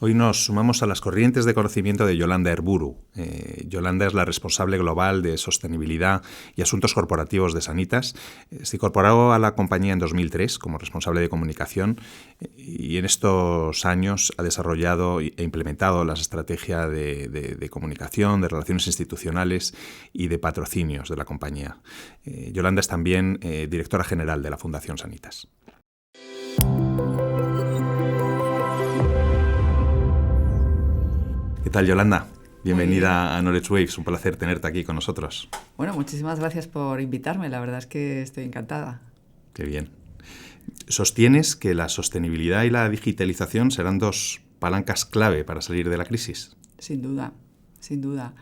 Hoy nos sumamos a las corrientes de conocimiento de Yolanda Herburu. Yolanda es la responsable global de sostenibilidad y asuntos corporativos de Sanitas. Se incorporó a la compañía en 2003 como responsable de comunicación y en estos años ha desarrollado e implementado las estrategias de comunicación, de relaciones institucionales y de patrocinios de la compañía. Yolanda es también directora general de la Fundación Sanitas. ¿Qué tal, Yolanda? Bienvenida a Knowledge Waves, un placer tenerte aquí con nosotros. Bueno, muchísimas gracias por invitarme, la verdad es que estoy encantada. Qué bien. Sostienes que la sostenibilidad y la digitalización serán dos palancas clave para salir de la crisis. Sin duda, sin duda.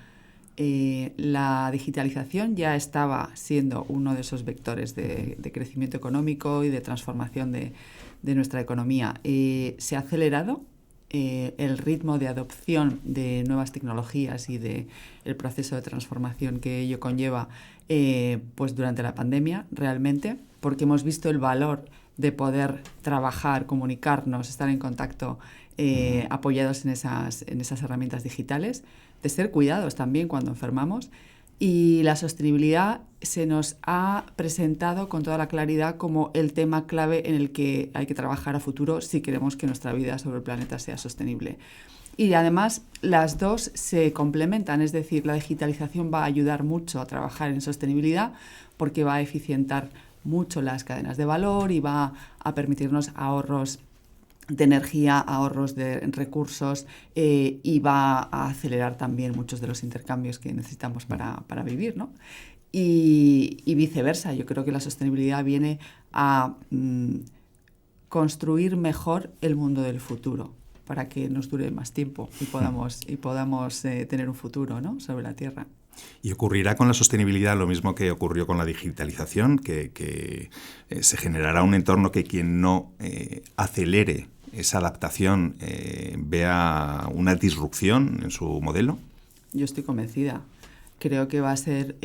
La digitalización ya estaba siendo uno de esos vectores de crecimiento económico y de transformación de nuestra economía. Se ha acelerado el ritmo de adopción de nuevas tecnologías y de el proceso de transformación que ello conlleva pues durante la pandemia realmente, porque hemos visto el valor de poder trabajar, comunicarnos, estar en contacto apoyados en esas herramientas digitales, de ser cuidados también cuando enfermamos. Y la sostenibilidad se nos ha presentado con toda la claridad como el tema clave en el que hay que trabajar a futuro si queremos que nuestra vida sobre el planeta sea sostenible. Y además las dos se complementan, es decir, la digitalización va a ayudar mucho a trabajar en sostenibilidad porque va a eficientar mucho las cadenas de valor y va a permitirnos ahorros de energía, ahorros de recursos y va a acelerar también muchos de los intercambios que necesitamos para vivir, ¿no? Y viceversa, yo creo que la sostenibilidad viene a construir mejor el mundo del futuro para que nos dure más tiempo y podamos tener un futuro, ¿no?, sobre la Tierra. ¿Y ocurrirá con la sostenibilidad lo mismo que ocurrió con la digitalización? Que se generará un entorno que quien no acelere esa adaptación vea una disrupción en su modelo? Yo estoy convencida. Creo que va a ser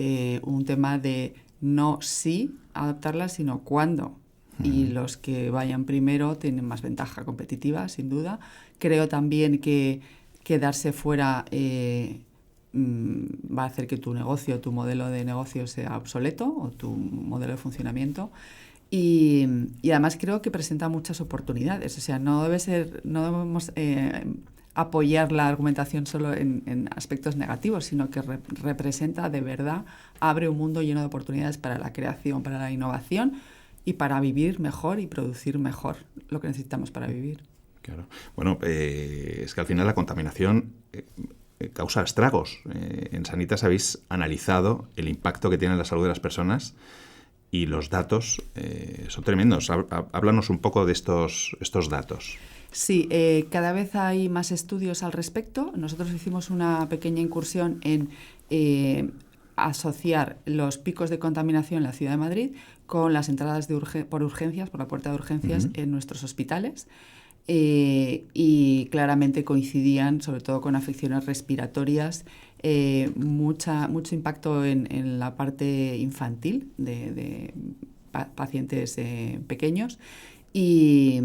un tema de no sí adaptarla, sino cuándo. Y los que vayan primero tienen más ventaja competitiva, sin duda. Creo también que quedarse fuera va a hacer que tu negocio, tu modelo de negocio sea obsoleto o tu modelo de funcionamiento. Y además creo que presenta muchas oportunidades. O sea, no debemos apoyar la argumentación solo en aspectos negativos, sino que representa de verdad, abre un mundo lleno de oportunidades para la creación, para la innovación y para vivir mejor y producir mejor lo que necesitamos para vivir. Claro. Bueno, es que al final la contaminación causa estragos. En Sanitas habéis analizado el impacto que tiene en la salud de las personas y los datos son tremendos. Háblanos un poco de estos datos. Sí, cada vez hay más estudios al respecto. Nosotros hicimos una pequeña incursión en asociar los picos de contaminación en la Ciudad de Madrid con las entradas por urgencias, por la puerta de urgencias en nuestros hospitales. Y claramente coincidían, sobre todo con afecciones respiratorias, mucho impacto en la parte infantil de pacientes pequeños. Y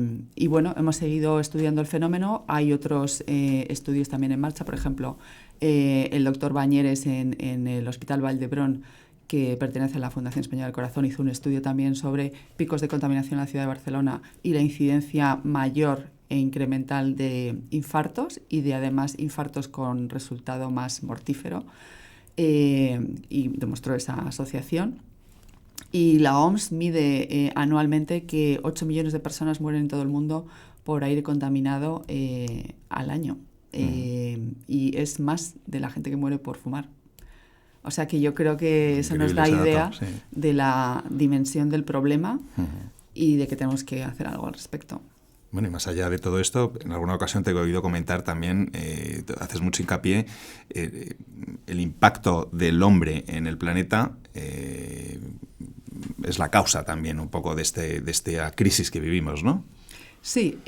bueno, hemos seguido estudiando el fenómeno. Hay otros estudios también en marcha. Por ejemplo, el doctor Bañeres en el Hospital Vall d'Hebron, que pertenece a la Fundación Española del Corazón, hizo un estudio también sobre picos de contaminación en la ciudad de Barcelona y la incidencia mayor e incremental de infartos y de además infartos con resultado más mortífero, y demostró esa asociación. Y la OMS mide anualmente que 8 millones de personas mueren en todo el mundo por aire contaminado al año. Y es más de la gente que muere por fumar. O sea que yo creo que eso nos da idea de la dimensión del problema y de que tenemos que hacer algo al respecto. Bueno, y más allá de todo esto, en alguna ocasión te he oído comentar también, haces mucho hincapié, el impacto del hombre en el planeta es la causa también un poco de esta crisis que vivimos, ¿no? Sí,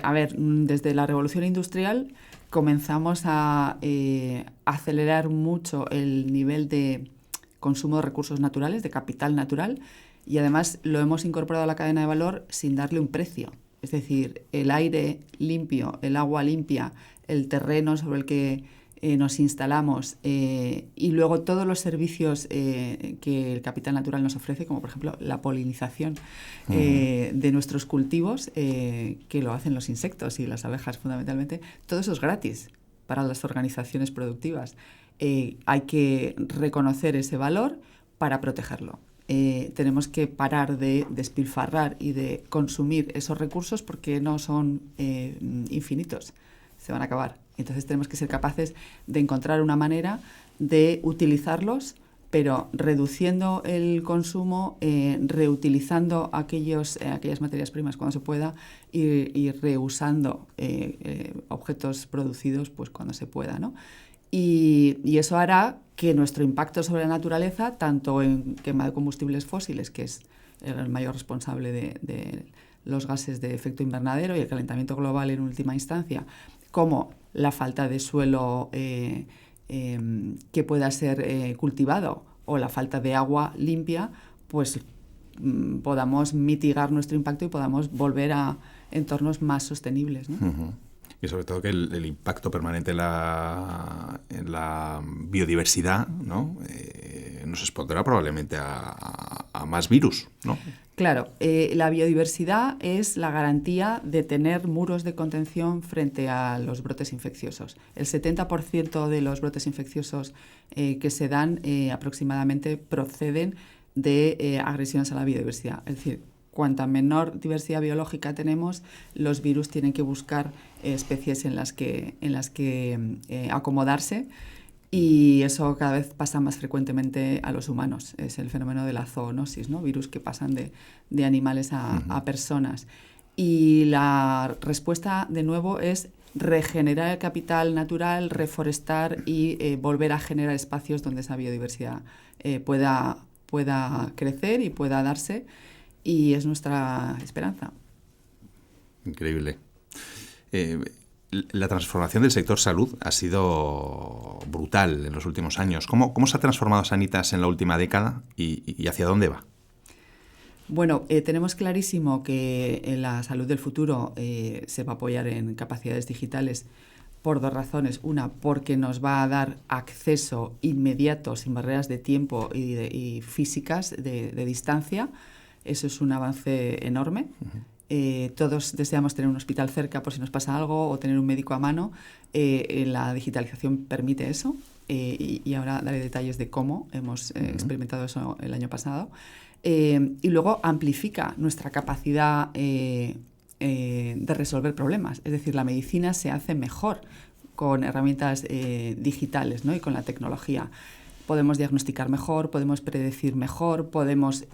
a ver, desde la revolución industrial comenzamos a acelerar mucho el nivel de consumo de recursos naturales, de capital natural, y además lo hemos incorporado a la cadena de valor sin darle un precio. Es decir, el aire limpio, el agua limpia, el terreno sobre el que nos instalamos y luego todos los servicios que el capital natural nos ofrece, como por ejemplo la polinización de nuestros cultivos, que lo hacen los insectos y las abejas fundamentalmente, todo eso es gratis para las organizaciones productivas. Hay que reconocer ese valor para protegerlo. Tenemos que parar de despilfarrar y de consumir esos recursos porque no son infinitos, se van a acabar. Entonces tenemos que ser capaces de encontrar una manera de utilizarlos, pero reduciendo el consumo, reutilizando aquellas materias primas cuando se pueda y reusando objetos producidos pues, cuando se pueda, ¿no? Y eso hará que nuestro impacto sobre la naturaleza, tanto en quema de combustibles fósiles, que es el mayor responsable de los gases de efecto invernadero y el calentamiento global en última instancia, como la falta de suelo que pueda ser cultivado o la falta de agua limpia, pues podamos mitigar nuestro impacto y podamos volver a entornos más sostenibles, ¿no? Uh-huh. Y sobre todo que el impacto permanente en la biodiversidad, ¿no? Nos expondrá probablemente a más virus, ¿no? Claro, la biodiversidad es la garantía de tener muros de contención frente a los brotes infecciosos. El 70% de los brotes infecciosos que se dan aproximadamente proceden de agresiones a la biodiversidad. Es decir, cuanta menor diversidad biológica tenemos, los virus tienen que buscar especies en las que acomodarse. Y eso cada vez pasa más frecuentemente a los humanos. Es el fenómeno de la zoonosis, ¿no? Virus que pasan de animales a personas. Y la respuesta, de nuevo, es regenerar el capital natural, reforestar y volver a generar espacios donde esa biodiversidad pueda crecer y pueda darse. Y es nuestra esperanza. Increíble. La transformación del sector salud ha sido brutal en los últimos años. ¿Cómo se ha transformado Sanitas en la última década y hacia dónde va? Bueno, tenemos clarísimo que la salud del futuro se va a apoyar en capacidades digitales por dos razones. Una, porque nos va a dar acceso inmediato, sin barreras de tiempo y físicas de distancia. Eso es un avance enorme. Uh-huh. Todos deseamos tener un hospital cerca por si nos pasa algo o tener un médico a mano. La digitalización permite eso y ahora daré detalles de cómo hemos experimentado eso el año pasado. Y luego amplifica nuestra capacidad de resolver problemas. Es decir, la medicina se hace mejor con herramientas digitales, ¿no? Y con la tecnología. Podemos diagnosticar mejor, podemos predecir mejor, podemos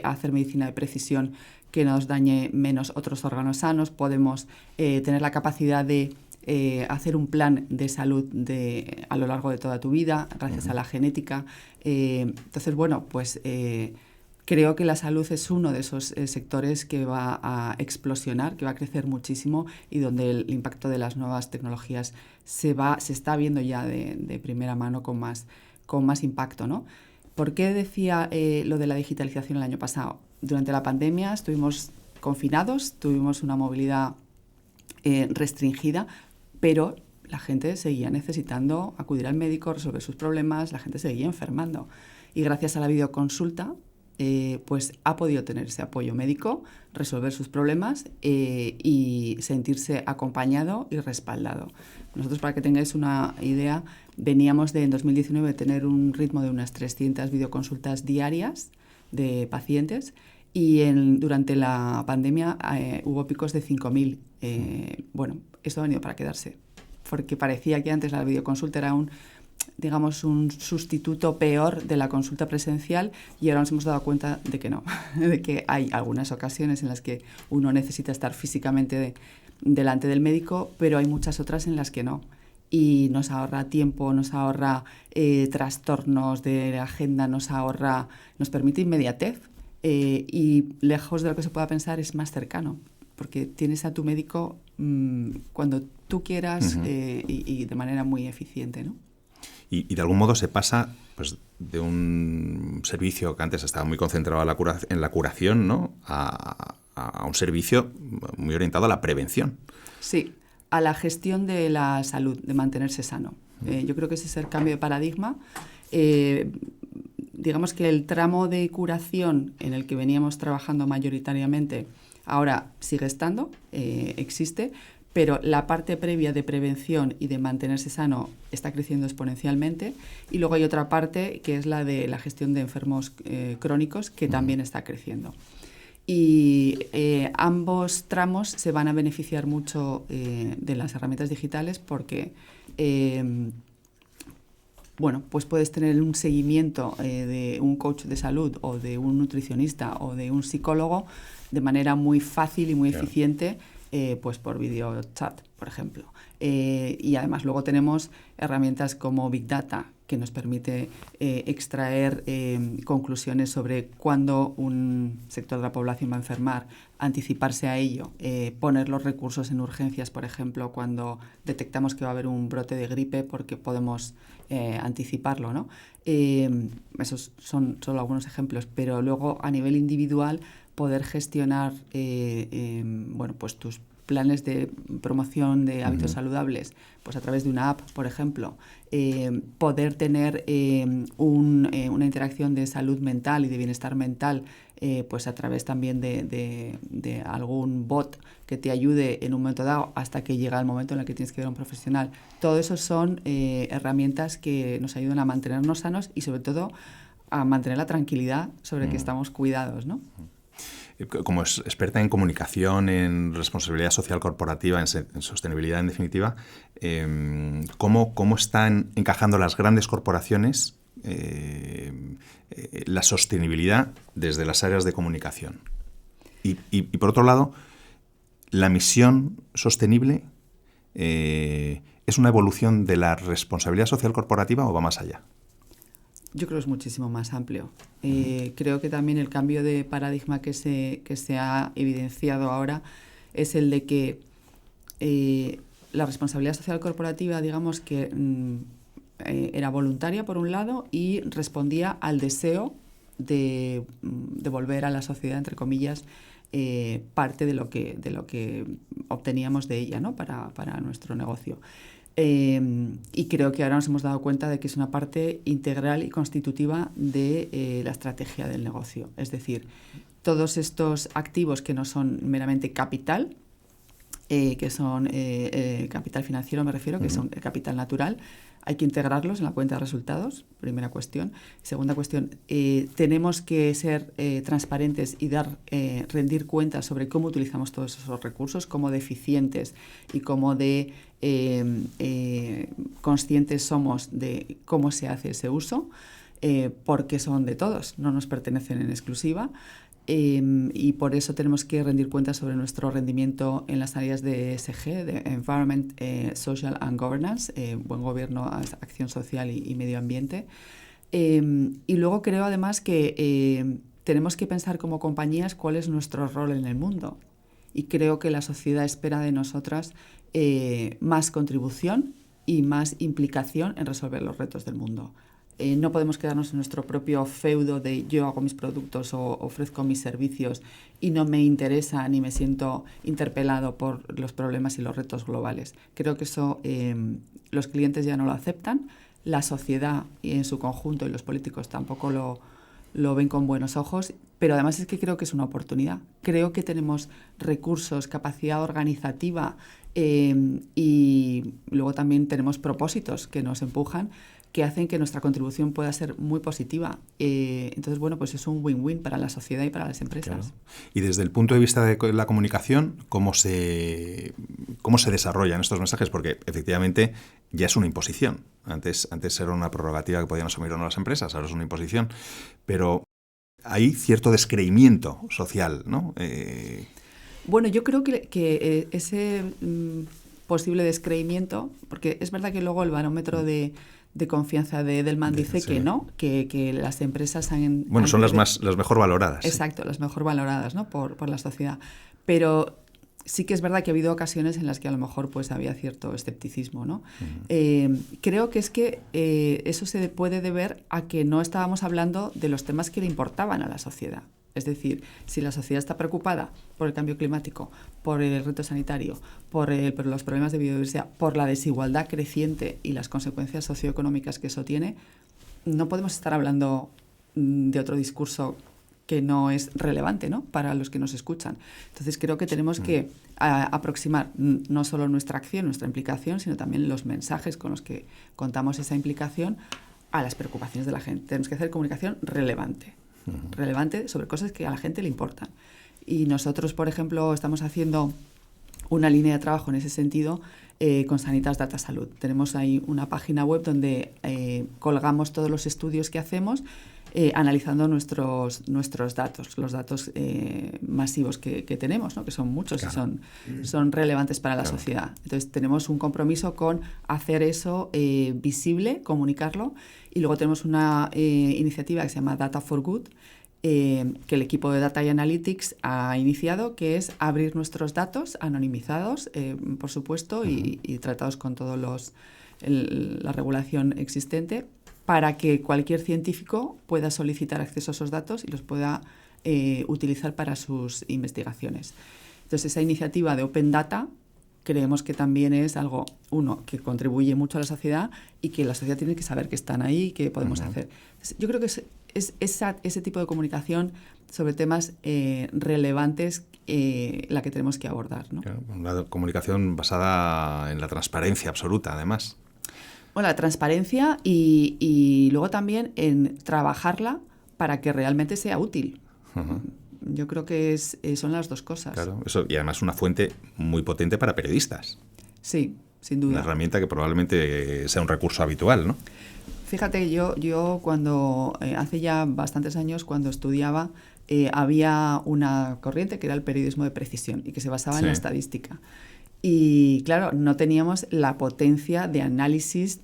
hacer medicina de precisión que nos dañe menos otros órganos sanos, podemos tener la capacidad de hacer un plan de salud a lo largo de toda tu vida, gracias a la genética. Entonces, bueno, pues creo que la salud es uno de esos sectores que va a explosionar, que va a crecer muchísimo y donde el impacto de las nuevas tecnologías se está viendo ya de primera mano con más impacto, ¿no? ¿Por qué decía lo de la digitalización el año pasado? Durante la pandemia estuvimos confinados, tuvimos una movilidad restringida, pero la gente seguía necesitando acudir al médico, resolver sus problemas, la gente seguía enfermando. Y gracias a la videoconsulta, pues ha podido tener ese apoyo médico, resolver sus problemas y sentirse acompañado y respaldado. Nosotros, para que tengáis una idea, veníamos en 2019 de tener un ritmo de unas 300 videoconsultas diarias de pacientes y durante la pandemia hubo picos de 5.000. Bueno, esto ha venido para quedarse, porque parecía que antes la videoconsulta era un sustituto peor de la consulta presencial y ahora nos hemos dado cuenta de que no, de que hay algunas ocasiones en las que uno necesita estar físicamente delante del médico, pero hay muchas otras en las que no. Y nos ahorra tiempo, nos ahorra trastornos de agenda, nos permite inmediatez y lejos de lo que se pueda pensar es más cercano, porque tienes a tu médico cuando tú quieras y de manera muy eficiente, ¿no? Y de algún modo se pasa pues, de un servicio que antes estaba muy concentrado en la curación, ¿no? a a un servicio muy orientado a la prevención. Sí, a la gestión de la salud, de mantenerse sano. Yo creo que ese es el cambio de paradigma. Digamos que el tramo de curación en el que veníamos trabajando mayoritariamente ahora sigue estando, existe, pero la parte previa de prevención y de mantenerse sano está creciendo exponencialmente, y luego hay otra parte que es la de la gestión de enfermos crónicos, que también está creciendo. Y ambos tramos se van a beneficiar mucho de las herramientas digitales porque pues puedes tener un seguimiento de un coach de salud o de un nutricionista o de un psicólogo de manera muy fácil y muy eficiente, pues por video chat, por ejemplo. Y además luego tenemos herramientas como Big Data, que nos permite extraer conclusiones sobre cuándo un sector de la población va a enfermar, anticiparse a ello, poner los recursos en urgencias, por ejemplo, cuando detectamos que va a haber un brote de gripe, porque podemos anticiparlo, ¿no? Esos son solo algunos ejemplos, pero luego a nivel individual poder gestionar pues tus planes de promoción de hábitos saludables, pues a través de una app, por ejemplo, poder tener una interacción de salud mental y de bienestar mental, pues a través también de algún bot que te ayude en un momento dado hasta que llega el momento en el que tienes que ver a un profesional. Todo eso son herramientas que nos ayudan a mantenernos sanos y sobre todo a mantener la tranquilidad sobre que estamos cuidados, ¿no? Como experta en comunicación, en responsabilidad social corporativa, en sostenibilidad en definitiva, ¿cómo están encajando las grandes corporaciones la sostenibilidad desde las áreas de comunicación? Y por otro lado, ¿la misión sostenible es una evolución de la responsabilidad social corporativa o va más allá? Yo creo que es muchísimo más amplio. Creo que también el cambio de paradigma que se ha evidenciado ahora es el de que la responsabilidad social corporativa, digamos que era voluntaria por un lado y respondía al deseo de devolver a la sociedad, entre comillas, parte de lo que obteníamos de ella, ¿no? para nuestro negocio. Y creo que ahora nos hemos dado cuenta de que es una parte integral y constitutiva de la estrategia del negocio. Es decir, todos estos activos que no son meramente capital, que son capital financiero, me refiero, que son capital natural, hay que integrarlos en la cuenta de resultados, primera cuestión. Segunda cuestión, tenemos que ser transparentes y rendir cuentas sobre cómo utilizamos todos esos recursos, cómo de eficientes y cómo de conscientes somos de cómo se hace ese uso, porque son de todos, no nos pertenecen en exclusiva. Y por eso tenemos que rendir cuentas sobre nuestro rendimiento en las áreas de ESG, de Environment, Social and Governance, buen gobierno, acción social y medio ambiente. Y luego creo además que tenemos que pensar como compañías cuál es nuestro rol en el mundo. Y creo que la sociedad espera de nosotras más contribución y más implicación en resolver los retos del mundo. No podemos quedarnos en nuestro propio feudo de yo hago mis productos o ofrezco mis servicios y no me interesa ni me siento interpelado por los problemas y los retos globales. Creo que eso los clientes ya no lo aceptan, la sociedad y en su conjunto y los políticos tampoco lo ven con buenos ojos, pero además es que creo que es una oportunidad. Creo que tenemos recursos, capacidad organizativa y luego también tenemos propósitos que nos empujan, que hacen que nuestra contribución pueda ser muy positiva. Entonces, bueno, pues es un win-win para la sociedad y para las empresas. Claro. Y desde el punto de vista de la comunicación, ¿cómo se desarrollan estos mensajes? Porque efectivamente ya es una imposición. Antes era una prerrogativa que podían asumir o no las empresas, ahora es una imposición. Pero hay cierto descreimiento social, ¿no? Bueno, yo creo que ese posible descreimiento, porque es verdad que luego el barómetro de confianza de Edelman dice que no, que las empresas han... Bueno, son las mejor valoradas. Exacto, las mejor valoradas, ¿no? por la sociedad. Pero sí que es verdad que ha habido ocasiones en las que a lo mejor pues había cierto escepticismo, ¿no? Creo que es que eso se puede deber a que no estábamos hablando de los temas que le importaban a la sociedad. Es decir, si la sociedad está preocupada por el cambio climático, por el reto sanitario, por los problemas de biodiversidad, por la desigualdad creciente y las consecuencias socioeconómicas que eso tiene, no podemos estar hablando de otro discurso que no es relevante, ¿no?, para los que nos escuchan. Entonces creo que tenemos que aproximar no solo nuestra acción, nuestra implicación, sino también los mensajes con los que contamos esa implicación a las preocupaciones de la gente. Tenemos que hacer comunicación relevante. Relevante sobre cosas que a la gente le importan. Y nosotros, por ejemplo, estamos haciendo una línea de trabajo en ese sentido con Sanitas Data Salud. Tenemos ahí una página web donde colgamos todos los estudios que hacemos analizando nuestros datos, los datos masivos que tenemos, ¿no?, que son muchos, claro, y son relevantes para la sociedad. Entonces tenemos un compromiso con hacer eso visible, comunicarlo, y luego tenemos una iniciativa que se llama Data for Good, que el equipo de Data y Analytics ha iniciado, que es abrir nuestros datos anonimizados, por supuesto, y tratados con toda la regulación existente, para que cualquier científico pueda solicitar acceso a esos datos y los pueda utilizar para sus investigaciones. Entonces, esa iniciativa de Open Data creemos que también es algo, uno, que contribuye mucho a la sociedad y que la sociedad tiene que saber que están ahí y que podemos hacer. Entonces, yo creo que es ese tipo de comunicación sobre temas relevantes la que tenemos que abordar, ¿no? Claro, una comunicación basada en la transparencia absoluta, además. Bueno, la transparencia y luego también en trabajarla para que realmente sea útil. Yo creo que son las dos cosas. Claro, eso, y además una fuente muy potente para periodistas. Sí, sin duda. Una herramienta que probablemente sea un recurso habitual, ¿no? Fíjate, yo cuando, hace ya bastantes años, cuando estudiaba, había una corriente que era el periodismo de precisión y que se basaba en la estadística. Y claro, no teníamos la potencia de análisis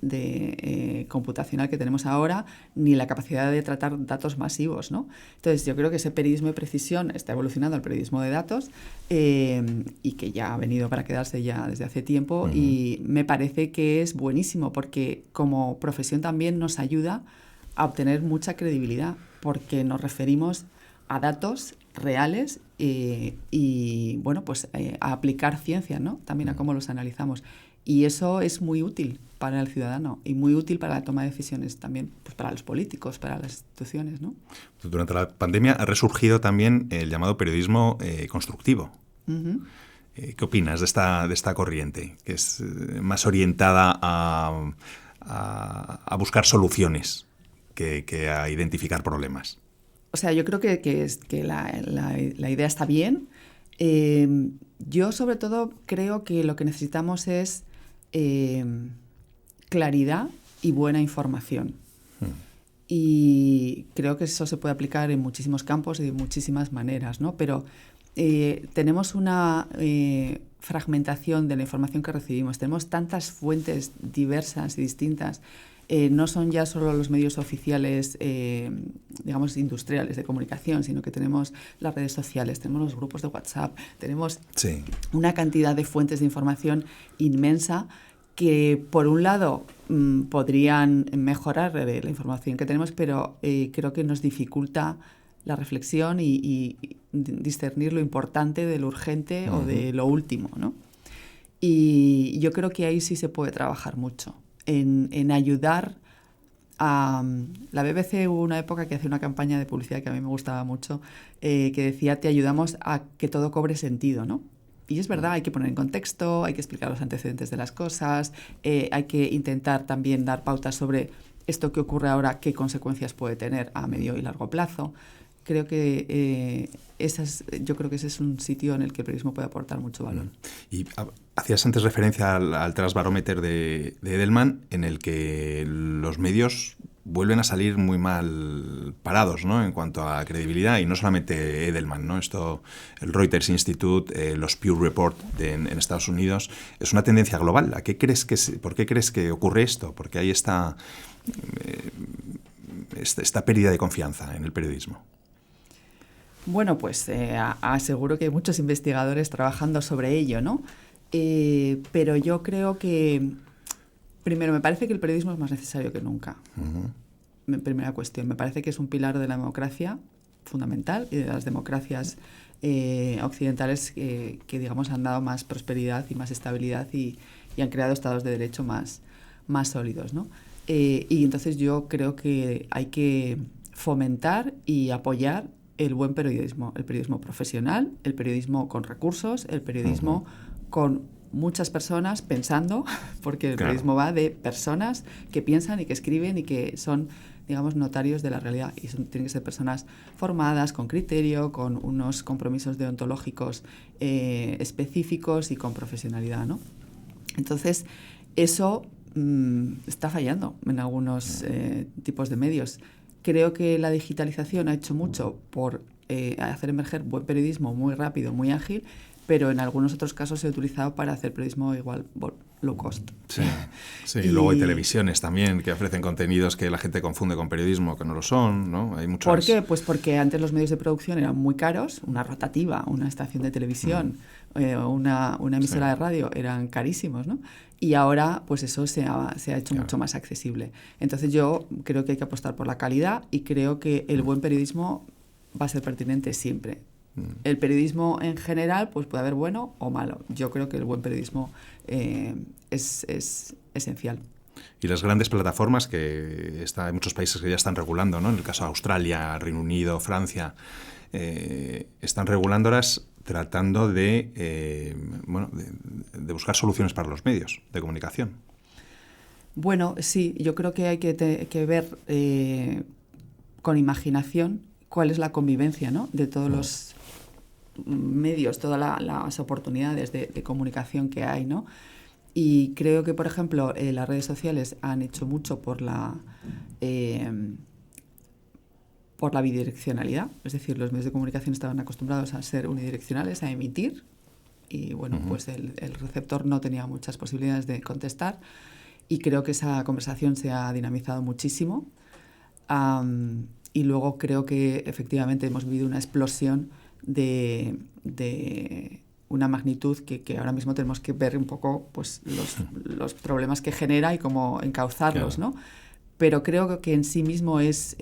computacional que tenemos ahora, ni la capacidad de tratar datos masivos, ¿no? Entonces, yo creo que ese periodismo de precisión está evolucionando al periodismo de datos y que ya ha venido para quedarse ya desde hace tiempo, y me parece que es buenísimo porque como profesión también nos ayuda a obtener mucha credibilidad, porque nos referimos a datos reales y bueno, pues a aplicar ciencia, ¿no?, también a cómo los analizamos. Y eso es muy útil para el ciudadano y muy útil para la toma de decisiones también, pues para los políticos, para las instituciones, ¿no? Durante la pandemia ha resurgido también el llamado periodismo constructivo. ¿Qué opinas de esta corriente, que es más orientada a buscar soluciones que a identificar problemas? O sea, yo creo que la idea está bien. Yo, sobre todo, creo que lo que necesitamos es claridad y buena información. Y creo que eso se puede aplicar en muchísimos campos y de muchísimas maneras, ¿no? Pero tenemos una fragmentación de la información que recibimos. Tenemos tantas fuentes diversas y distintas. No son ya solo los medios oficiales, digamos, industriales de comunicación, sino que tenemos las redes sociales, tenemos los grupos de WhatsApp, tenemos una cantidad de fuentes de información inmensa que, por un lado, podrían mejorar la información que tenemos, pero creo que nos dificulta la reflexión y discernir lo importante de lo urgente o de lo último, ¿no? Y yo creo que ahí sí se puede trabajar mucho. En ayudar a... La BBC hubo una época que hacía una campaña de publicidad que a mí me gustaba mucho, que decía: te ayudamos a que todo cobre sentido, ¿no? Y es verdad, hay que poner en contexto, hay que explicar los antecedentes de las cosas, hay que intentar también dar pautas sobre esto que ocurre ahora, qué consecuencias puede tener a medio y largo plazo. Creo que yo creo que ese es un sitio en el que el periodismo puede aportar mucho valor. Y hacías antes referencia al Transbarómeter de Edelman, en el que los medios vuelven a salir muy mal parados, ¿no?, en cuanto a credibilidad, y no solamente Edelman, ¿no? Esto, el Reuters Institute, los Pew Report en Estados Unidos, es una tendencia global. ¿Por qué crees que ocurre esto? Porque hay esta pérdida de confianza en el periodismo. Bueno, pues aseguro que hay muchos investigadores trabajando sobre ello, ¿no? Pero yo creo que, primero, me parece que el periodismo es más necesario que nunca. Primera cuestión, me parece que es un pilar de la democracia fundamental y de las democracias occidentales que, digamos, han dado más prosperidad y más estabilidad y han creado estados de derecho más sólidos, ¿no? Y entonces yo creo que hay que fomentar y apoyar el buen periodismo, el periodismo profesional, el periodismo con recursos, el periodismo con muchas personas pensando, porque el periodismo va de personas que piensan y que escriben y que son, digamos, notarios de la realidad. Y tienen que ser personas formadas, con criterio, con unos compromisos deontológicos específicos y con profesionalidad, ¿no? Entonces, eso está fallando en algunos tipos de medios. Creo que la digitalización ha hecho mucho por hacer emerger buen periodismo muy rápido, muy ágil, pero en algunos otros casos se ha utilizado para hacer periodismo igual low cost. Sí, sí. Y luego hay televisiones también que ofrecen contenidos que la gente confunde con periodismo, que no lo son, ¿no? Hay muchas... ¿Por qué? Pues porque antes los medios de producción eran muy caros, una rotativa, una estación de televisión, una emisora de radio eran carísimos, ¿no? Y ahora pues eso se ha hecho mucho más accesible. Entonces yo creo que hay que apostar por la calidad y creo que el buen periodismo va a ser pertinente siempre. El periodismo en general pues puede haber bueno o malo. Yo creo que el buen periodismo es esencial. Y las grandes plataformas que hay muchos países que ya están regulando, ¿no? En el caso de Australia, Reino Unido, Francia, están regulándolas tratando de buscar soluciones para los medios de comunicación. Bueno, sí, yo creo que hay que ver con imaginación cuál es la convivencia, ¿no? De todos los medios, todas las oportunidades de comunicación que hay, ¿no? Y creo que, por ejemplo, las redes sociales han hecho mucho por la bidireccionalidad, es decir, los medios de comunicación estaban acostumbrados a ser unidireccionales, a emitir, y bueno, pues el receptor no tenía muchas posibilidades de contestar, y creo que esa conversación se ha dinamizado muchísimo. Y luego creo que efectivamente hemos vivido una explosión de una magnitud que ahora mismo tenemos que ver un poco pues los problemas que genera y cómo encauzarlos, claro, ¿no? Pero creo que en sí mismo es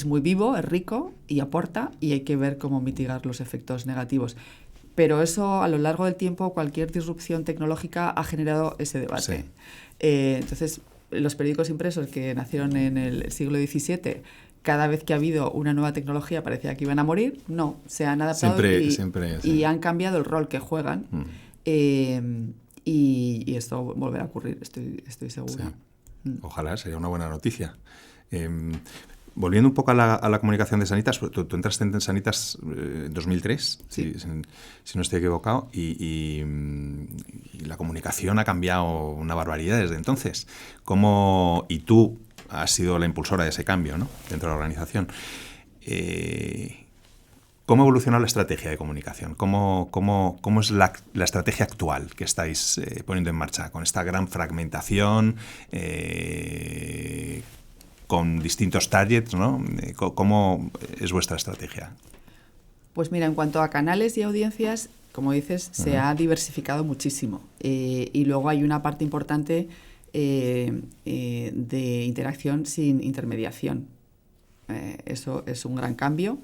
muy vivo, es rico y aporta, y hay que ver cómo mitigar los efectos negativos. Pero eso, a lo largo del tiempo, cualquier disrupción tecnológica ha generado ese debate. Sí. Entonces, los periódicos impresos que nacieron en el siglo XVII, cada vez que ha habido una nueva tecnología parecía que iban a morir. No, se han adaptado y han cambiado el rol que juegan. Y esto volverá a ocurrir, estoy segura. Sí. Ojalá, sería una buena noticia. Volviendo un poco a la comunicación de Sanitas, tú entraste en Sanitas en 2003, sí. si no estoy equivocado, y la comunicación ha cambiado una barbaridad desde entonces. Y tú has sido la impulsora de ese cambio, ¿no?, dentro de la organización. ¿Cómo ha evolucionado la estrategia de comunicación? ¿Cómo es la estrategia actual que estáis poniendo en marcha con esta gran fragmentación, con distintos targets, ¿no? ¿Cómo es vuestra estrategia? Pues mira, en cuanto a canales y audiencias, como dices, se ha diversificado muchísimo. Y luego hay una parte importante de interacción sin intermediación. Eso es un gran cambio.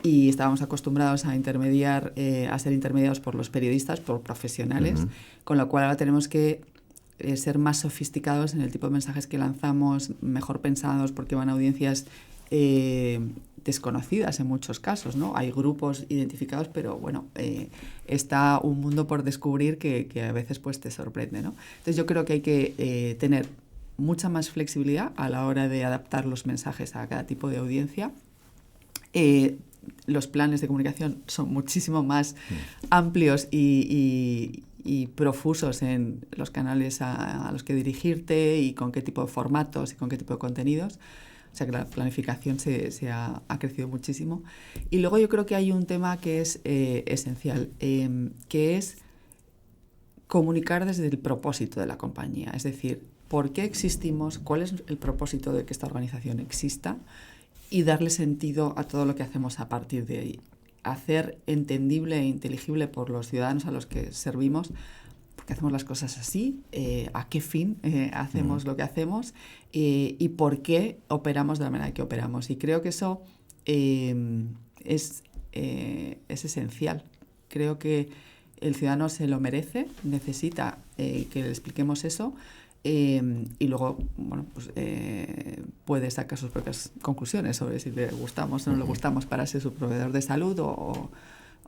Y estábamos acostumbrados a ser intermediados por los periodistas, por profesionales, con lo cual ahora tenemos que ser más sofisticados en el tipo de mensajes que lanzamos, mejor pensados, porque van a audiencias desconocidas en muchos casos, ¿no? Hay grupos identificados, pero bueno, está un mundo por descubrir que a veces pues te sorprende, ¿no? Entonces yo creo que hay que tener mucha más flexibilidad a la hora de adaptar los mensajes a cada tipo de audiencia. Los planes de comunicación son muchísimo más amplios y profusos en los canales a los que dirigirte y con qué tipo de formatos y con qué tipo de contenidos. O sea que la planificación se ha crecido muchísimo. Y luego yo creo que hay un tema que es esencial, que es comunicar desde el propósito de la compañía. Es decir, ¿por qué existimos? ¿Cuál es el propósito de que esta organización exista? Y darle sentido a todo lo que hacemos a partir de ahí. Hacer entendible e inteligible por los ciudadanos a los que servimos por qué hacemos las cosas así, a qué fin hacemos lo que hacemos y por qué operamos de la manera que operamos. Y creo que eso es esencial. Creo que el ciudadano se lo merece, necesita que le expliquemos eso, y luego puede sacar sus propias conclusiones sobre si le gustamos o no le gustamos para ser su proveedor de salud o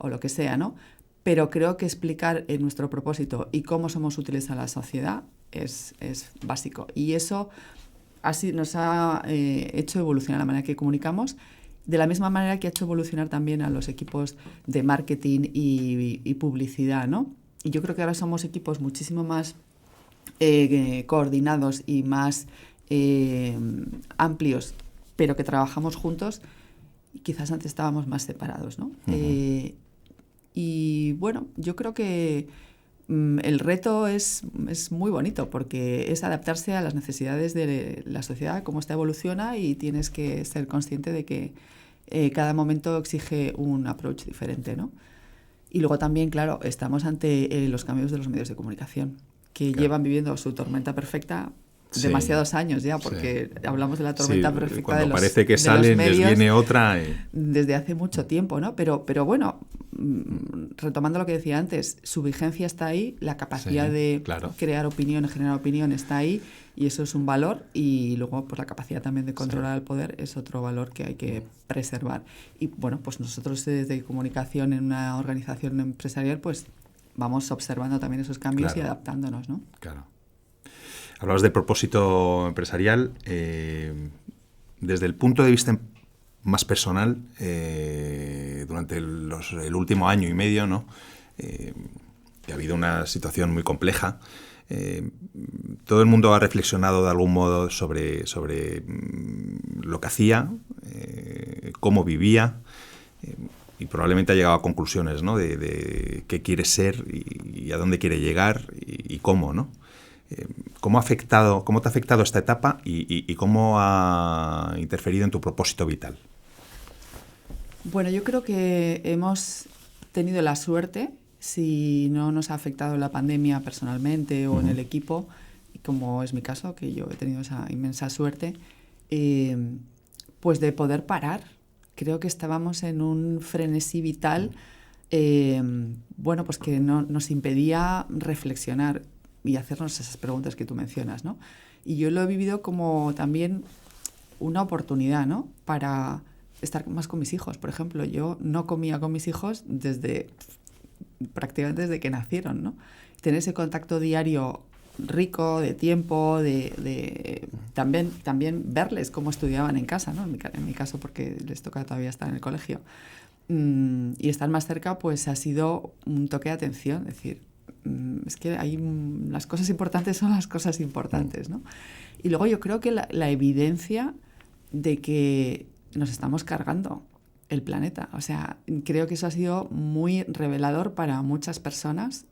lo que sea, ¿no? Pero creo que explicar nuestro propósito y cómo somos útiles a la sociedad es básico. Y eso así nos ha hecho evolucionar la manera que comunicamos, de la misma manera que ha hecho evolucionar también a los equipos de marketing y publicidad, ¿no? Y yo creo que ahora somos equipos muchísimo más coordinados y más amplios, pero que trabajamos juntos. Quizás antes estábamos más separados, ¿no? Uh-huh. Y bueno, yo creo que el reto es muy bonito porque es adaptarse a las necesidades de la sociedad, cómo esta evoluciona, y tienes que ser consciente de que cada momento exige un approach diferente, ¿no? Y luego también, claro, estamos ante los cambios de los medios de comunicación, que llevan viviendo su tormenta perfecta demasiados años ya, porque hablamos de la tormenta perfecta de los medios. Cuando parece que salen, les viene otra. Desde hace mucho tiempo, ¿no? Pero bueno, retomando lo que decía antes, su vigencia está ahí, la capacidad de crear opinión, generar opinión está ahí, y eso es un valor, y luego pues la capacidad también de controlar el poder es otro valor que hay que preservar. Y bueno, pues nosotros desde comunicación en una organización empresarial pues vamos observando también esos cambios y adaptándonos, ¿no? Claro. Hablabas de propósito empresarial. Desde el punto de vista más personal, durante el último año y medio, ¿no? Ha habido una situación muy compleja. Todo el mundo ha reflexionado de algún modo sobre lo que hacía, cómo vivía, y probablemente ha llegado a conclusiones, ¿no? de qué quiere ser y a dónde quiere llegar y cómo, ¿no? ¿Cómo te ha afectado esta etapa y cómo ha interferido en tu propósito vital? Bueno, yo creo que hemos tenido la suerte, si no nos ha afectado la pandemia personalmente o en el equipo, como es mi caso, que yo he tenido esa inmensa suerte, pues de poder parar. Creo que estábamos en un frenesí vital, pues que nos impedía reflexionar y hacernos esas preguntas que tú mencionas, ¿no? Y yo lo he vivido como también una oportunidad, ¿no? Para estar más con mis hijos. Por ejemplo, yo no comía con mis hijos prácticamente desde que nacieron, ¿no? Tener ese contacto diario rico, de tiempo, de también verles cómo estudiaban en casa, ¿no? En mi caso, porque les toca todavía estar en el colegio. Y estar más cerca, pues ha sido un toque de atención, es decir, es que las cosas importantes son las cosas importantes, ¿no? Y luego yo creo que la evidencia de que nos estamos cargando el planeta. O sea, creo que eso ha sido muy revelador para muchas personas,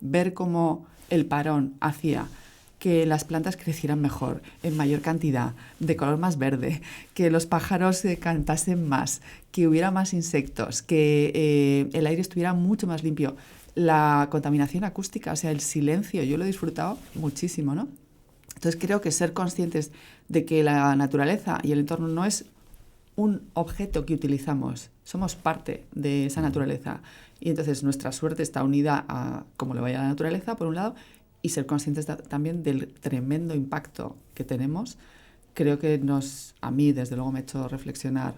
ver cómo el parón hacía que las plantas crecieran mejor, en mayor cantidad, de color más verde, que los pájaros cantasen más, que hubiera más insectos, que el aire estuviera mucho más limpio. La contaminación acústica, o sea, el silencio, yo lo he disfrutado muchísimo, ¿no? Entonces creo que ser conscientes de que la naturaleza y el entorno no es un objeto que utilizamos, somos parte de esa naturaleza. Y entonces nuestra suerte está unida a cómo le vaya a la naturaleza, por un lado, y ser conscientes también del tremendo impacto que tenemos. Creo que a mí, desde luego, me ha hecho reflexionar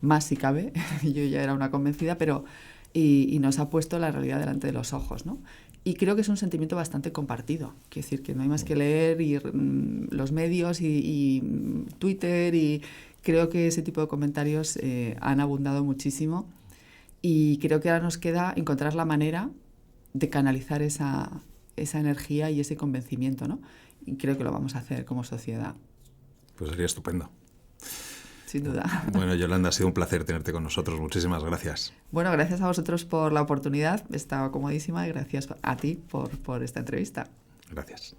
más si cabe. Yo ya era una convencida, pero y nos ha puesto la realidad delante de los ojos, ¿no? Y creo que es un sentimiento bastante compartido. Quiero decir que no hay más que leer y los medios y Twitter, y creo que ese tipo de comentarios han abundado muchísimo, y creo que ahora nos queda encontrar la manera de canalizar esa energía y ese convencimiento, ¿no? Y creo que lo vamos a hacer como sociedad. Pues sería estupendo. Sin duda. Bueno, Yolanda, ha sido un placer tenerte con nosotros. Muchísimas gracias. Bueno, gracias a vosotros por la oportunidad. Estaba comodísima, y gracias a ti por esta entrevista. Gracias.